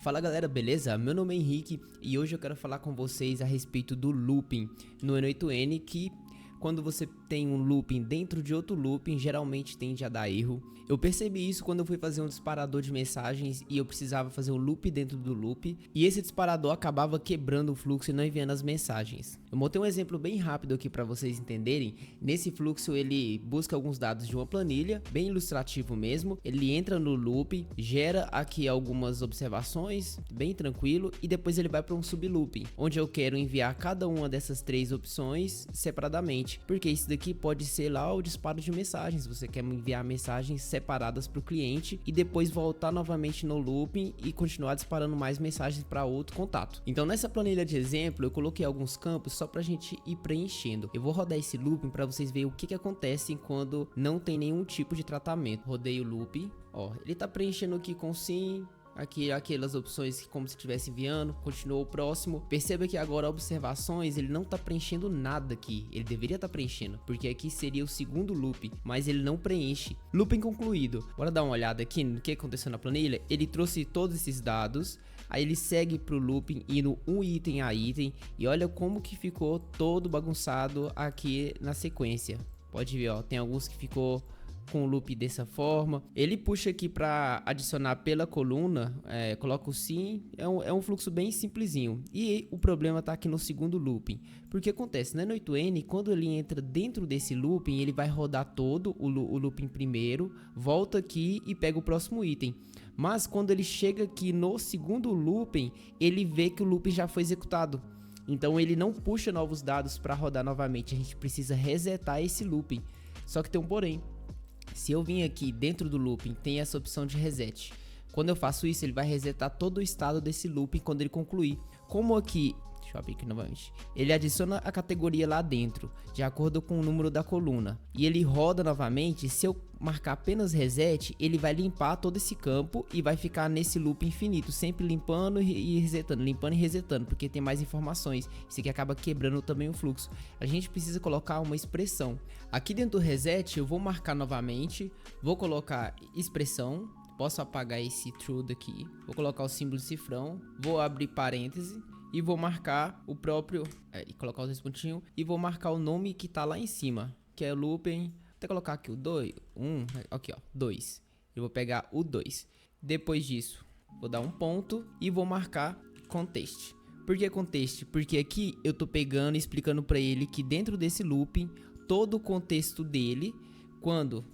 Fala galera, beleza? Meu nome é Henrique e hoje eu quero falar com vocês a respeito do looping no N8N, que quando você tem um looping dentro de outro looping, geralmente tende a dar erro. Eu percebi isso quando eu fui fazer um disparador de mensagens e eu precisava fazer um loop dentro do loop, e esse disparador acabava quebrando o fluxo e não enviando as mensagens. Eu montei um exemplo bem rápido aqui para vocês entenderem. Nesse fluxo ele busca alguns dados de uma planilha, bem ilustrativo mesmo. Ele entra no loop, gera aqui algumas observações, bem tranquilo, e depois ele vai para um sublooping, onde eu quero enviar cada uma dessas três opções separadamente, porque isso daqui pode ser lá o disparo de mensagens. Você quer enviar mensagens separadas para o cliente e depois voltar novamente no looping e continuar disparando mais mensagens para outro contato. Então nessa planilha de exemplo eu coloquei alguns campos só para a gente ir preenchendo. Eu vou rodar esse looping para vocês verem o que acontece quando não tem nenhum tipo de tratamento. Rodei o looping, ó, ele tá preenchendo aqui com sim. Aqui aquelas opções que como se estivesse enviando, continuou o próximo. Perceba que agora observações, ele não está preenchendo nada aqui. Ele deveria estar preenchendo, porque aqui seria o segundo loop, mas ele não preenche. Looping concluído. Bora dar uma olhada aqui no que aconteceu na planilha. Ele trouxe todos esses dados, aí ele segue para o looping indo um item a item, e olha como que ficou todo bagunçado aqui na sequência. Pode ver, ó, tem alguns que ficou com o loop dessa forma. Ele puxa aqui para adicionar pela coluna, coloca o sim, é um fluxo bem simplesinho. E o problema tá aqui no segundo looping, porque acontece, né, no N8N, quando ele entra dentro desse looping, ele vai rodar todo o looping primeiro, volta aqui e pega o próximo item. Mas quando ele chega aqui no segundo looping, ele vê que o looping já foi executado. Então ele não puxa novos dados para rodar novamente, a gente precisa resetar esse looping. Só que tem um porém. Se eu vim aqui dentro do looping, tem essa opção de reset. Quando eu faço isso, ele vai resetar todo o estado desse looping quando ele concluir. Como aqui, deixa eu abrir aqui novamente, ele adiciona a categoria lá dentro, de acordo com o número da coluna, e ele roda novamente. Se eu marcar apenas reset, ele vai limpar todo esse campo e vai ficar nesse loop infinito, sempre limpando e resetando, porque tem mais informações. Isso aqui acaba quebrando também o fluxo. A gente precisa colocar uma expressão. Aqui dentro do reset eu vou marcar novamente, vou colocar expressão, posso apagar esse true daqui, vou colocar o símbolo de cifrão, vou abrir parêntese e vou marcar o próprio, e colocar os dois pontinhos, e vou marcar o nome que tá lá em cima, que é looping. Até colocar aqui o 2, aqui ó, 2. Eu vou pegar o 2. Depois disso, vou dar um ponto e vou marcar context. Por que context? Porque aqui eu tô pegando e explicando para ele que dentro desse looping, todo o contexto dele, quando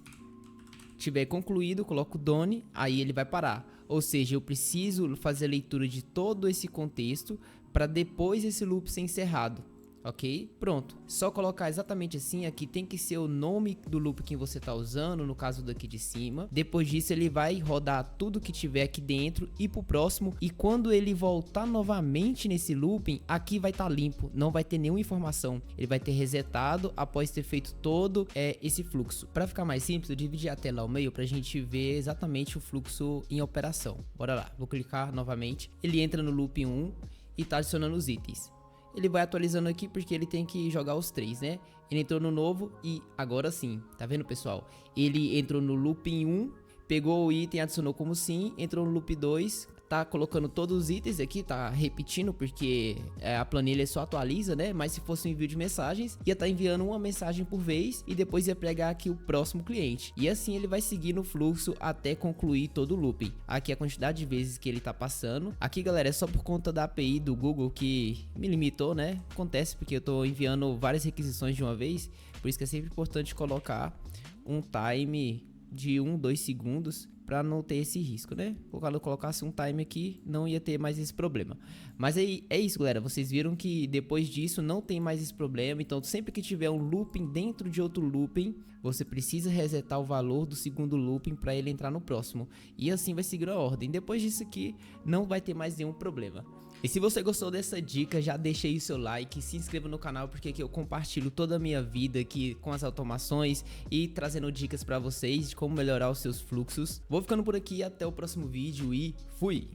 tiver concluído, eu coloco done, aí ele vai parar. Ou seja, eu preciso fazer a leitura de todo esse contexto para depois esse loop ser encerrado. Ok? Pronto. Só colocar exatamente assim. Aqui tem que ser o nome do loop que você está usando, no caso daqui de cima. Depois disso ele vai rodar tudo que tiver aqui dentro e pro próximo. E quando ele voltar novamente nesse looping, aqui vai estar limpo, não vai ter nenhuma informação. Ele vai ter resetado após ter feito todo esse fluxo. Para ficar mais simples, eu dividi a tela ao meio para a gente ver exatamente o fluxo em operação. Bora lá. Vou clicar novamente. Ele entra no looping 1 e está adicionando os itens. Ele vai atualizando aqui porque ele tem que jogar os três, né? Ele entrou no novo e agora sim, tá vendo, pessoal? Ele entrou no looping 1, pegou o item, adicionou como sim, entrou no loop 2, tá colocando todos os itens aqui, tá repetindo porque a planilha só atualiza, né? Mas se fosse um envio de mensagens, ia estar enviando uma mensagem por vez e depois ia pregar aqui o próximo cliente. E assim ele vai seguir no fluxo até concluir todo o looping. Aqui a quantidade de vezes que ele tá passando. Aqui, galera, é só por conta da API do Google que me limitou, né? Acontece porque eu tô enviando várias requisições de uma vez, por isso que é sempre importante colocar um time de 1-2 segundos para não ter esse risco, né? Quando eu colocasse um time aqui, não ia ter mais esse problema. Mas aí é isso, galera. Vocês viram que depois disso não tem mais esse problema. Então sempre que tiver um looping dentro de outro looping, você precisa resetar o valor do segundo looping para ele entrar no próximo. E assim vai seguir a ordem. Depois disso aqui, não vai ter mais nenhum problema. E se você gostou dessa dica, já deixa aí o seu like, se inscreva no canal, porque aqui eu compartilho toda a minha vida aqui com as automações e trazendo dicas para vocês de como melhorar os seus fluxos. Vou ficando por aqui, até o próximo vídeo e fui!